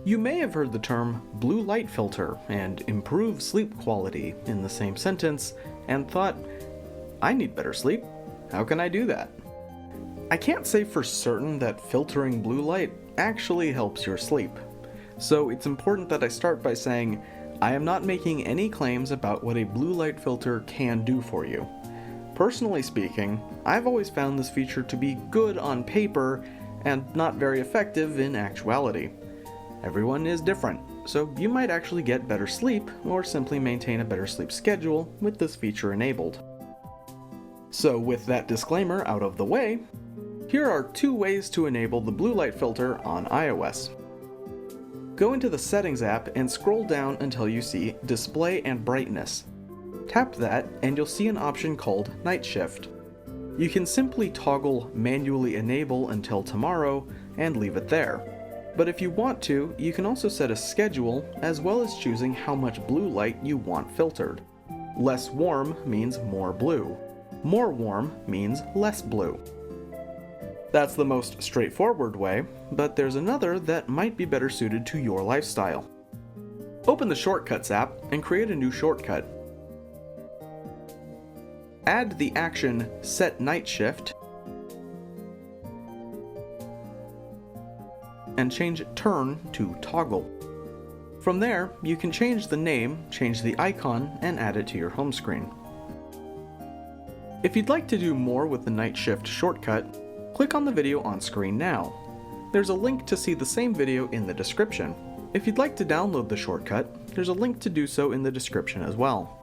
You may have heard the term blue light filter and improve sleep quality in the same sentence and thought, I need better sleep. How can I do that? I can't say for certain that filtering blue light actually helps your sleep. So it's important that I start by saying, I am not making any claims about what a blue light filter can do for you. Personally speaking, I've always found this feature to be good on paper and not very effective in actuality. Everyone is different, so you might actually get better sleep or simply maintain a better sleep schedule with this feature enabled. So with that disclaimer out of the way, here are 2 ways to enable the blue light filter on iOS. Go into the Settings app and scroll down until you see Display and Brightness. Tap that and you'll see an option called Night Shift. You can simply toggle Manually Enable until tomorrow and leave it there. But if you want to, you can also set a schedule as well as choosing how much blue light you want filtered. Less warm means more blue. More warm means less blue. That's the most straightforward way, but there's another that might be better suited to your lifestyle. Open the Shortcuts app and create a new shortcut. Add the action Set Night Shift and change Turn to Toggle. From there, you can change the name, change the icon, and add it to your home screen. If you'd like to do more with the Night Shift shortcut, click on the video on screen now. There's a link to see the same video in the description. If you'd like to download the shortcut, there's a link to do so in the description as well.